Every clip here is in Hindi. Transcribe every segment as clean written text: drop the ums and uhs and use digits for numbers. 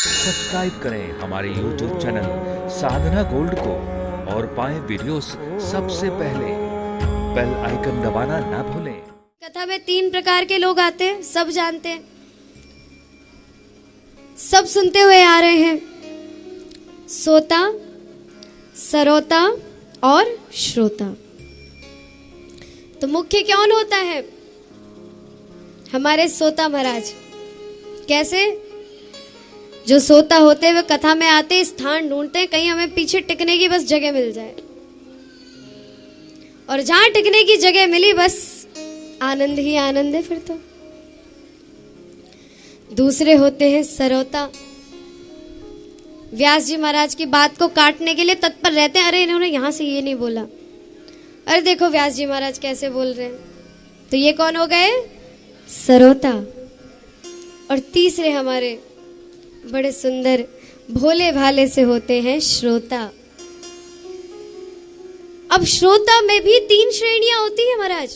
सब्सक्राइब करें हमारे YouTube चैनल साधना गोल्ड को और पाएं वीडियोस सबसे पहले। बेल आइकन दबाना ना भूलें। कथा में 3 प्रकार के लोग आते हैं, सब जानते हैं, सब सुनते हुए आ रहे हैं। सोता, सरोता और श्रोता। तो मुख्य कौन होता है? हमारे सोता महाराज। कैसे? जो सोता होते हुए कथा में आते, स्थान ढूंढते हैं कहीं हमें पीछे टिकने की बस जगह मिल जाए, और जहां टिकने की जगह मिली बस आनंद ही आनंद है फिर तो। दूसरे होते हैं सरोता। व्यास जी महाराज की बात को काटने के लिए तत्पर रहते हैं। अरे इन्होंने यहां से ये नहीं बोला, अरे देखो व्यास जी महाराज कैसे बोल रहे हैं। तो ये कौन हो गए? सरोता। और तीसरे हमारे बड़े सुंदर भोले भाले से होते हैं श्रोता। अब श्रोता में भी 3 श्रेणियां होती है महाराज।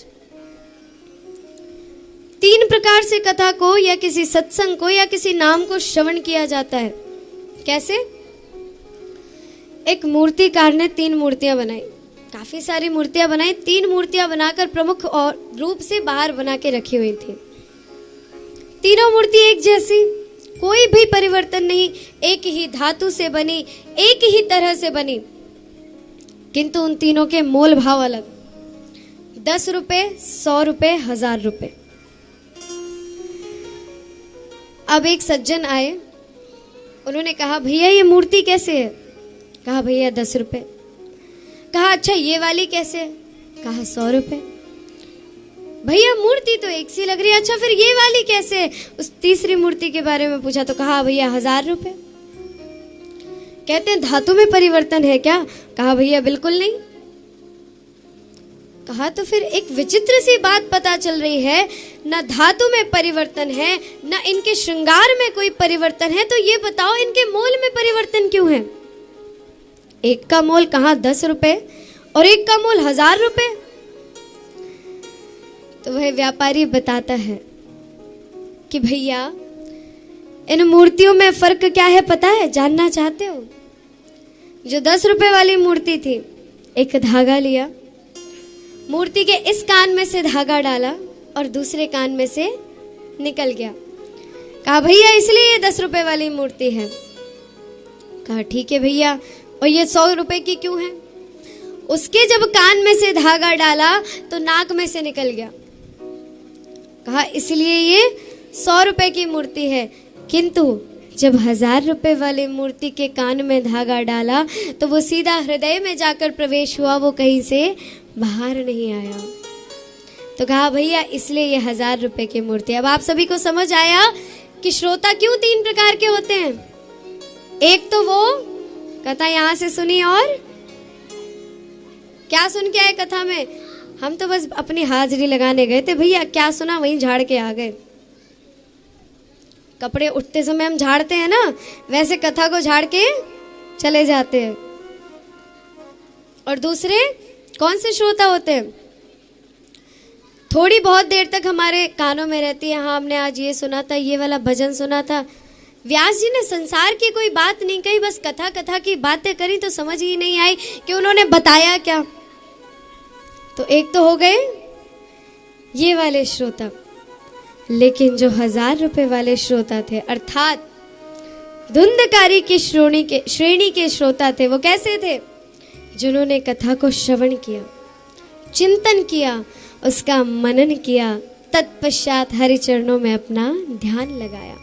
3 प्रकार से कथा को या किसी सत्संग को या किसी नाम को श्रवण किया जाता है। कैसे? एक मूर्तिकार ने 3 मूर्तियां बनाई, काफी सारी मूर्तियां बनाई। 3 मूर्तियां बनाकर प्रमुख और रूप से बाहर बना के रखी हुई थी। तीनों मूर्ति एक जैसी, कोई भी परिवर्तन नहीं, एक ही धातु से बनी, एक ही तरह से बनी, किंतु उन तीनों के मोल भाव अलग। 10 रुपए, 100 रुपए, 1000 रुपए। अब एक सज्जन आए, उन्होंने कहा भैया ये मूर्ति कैसे है? कहा भैया 10 रुपए। कहा अच्छा ये वाली कैसे है? कहा 100 रुपए। भैया मूर्ति तो एक सी लग रही है, अच्छा फिर ये वाली कैसे है? उस तीसरी मूर्ति के बारे में पूछा तो कहा भैया 1000 रुपए। कहते हैं धातु में परिवर्तन है क्या? कहा भैया बिल्कुल नहीं। कहा तो फिर एक विचित्र सी बात पता चल रही है, ना धातु में परिवर्तन है, ना इनके श्रृंगार में कोई परिवर्तन है, तो ये बताओ इनके मोल में परिवर्तन क्यों है? एक का मोल कहाँ 10 रुपए और एक का मोल 1000 रुपए। तो वह व्यापारी बताता है कि भैया इन मूर्तियों में फर्क क्या है पता है? जानना चाहते हो? जो 10 रुपए वाली मूर्ति थी, एक धागा लिया, मूर्ति के इस कान में से धागा डाला और दूसरे कान में से निकल गया। कहा भैया इसलिए ये 10 रुपए वाली मूर्ति है। कहा ठीक है भैया, और ये 100 रुपए की क्यों है? उसके जब कान में से धागा डाला तो नाक में से निकल गया। कहा इसलिए ये 100 रुपए की मूर्ति है, किंतु जब 1000 रुपए वाली मूर्ति के कान में धागा डाला तो वो सीधा हृदय में जाकर प्रवेश हुआ, वो कहीं से बाहर नहीं आया। तो कहा भैया इसलिए ये 1000 रुपए की मूर्ति है। अब आप सभी को समझ आया कि श्रोता क्यों 3 प्रकार के होते हैं। एक तो वो कथा यहां से सुनी, और क्या सुन के आए कथा में? हम तो बस अपनी हाजिरी लगाने गए थे, भैया क्या सुना वहीं झाड़ के आ गए। कपड़े उठते समय हम झाड़ते हैं ना, वैसे कथा को झाड़ के चले जाते हैं। और दूसरे कौन से श्रोता होते हैं? थोड़ी बहुत देर तक हमारे कानों में रहती है, हाँ हमने आज ये सुना था, ये वाला भजन सुना था। व्यास जी ने संसार की कोई बात नहीं कही, बस कथा कथा की बातें करी, तो समझ ही नहीं आई कि उन्होंने बताया क्या। तो एक तो हो गए ये वाले श्रोता, लेकिन जो 1000 रुपए वाले श्रोता थे, अर्थात धुंधकारी की श्रेणी के श्रोता थे, वो कैसे थे? जिन्होंने कथा को श्रवण किया, चिंतन किया, उसका मनन किया, तत्पश्चात हरि चरणों में अपना ध्यान लगाया।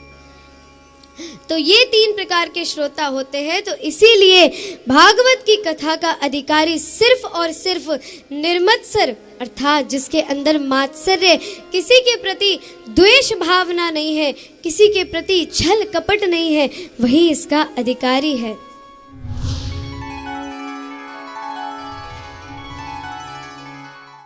तो ये 3 प्रकार के श्रोता होते हैं। तो इसीलिए भागवत की कथा का अधिकारी सिर्फ और सिर्फ निर्मत्सर, अर्थात जिसके अंदर मात्सर्य, किसी के प्रति द्वेष भावना नहीं है, किसी के प्रति छल कपट नहीं है, वही इसका अधिकारी है।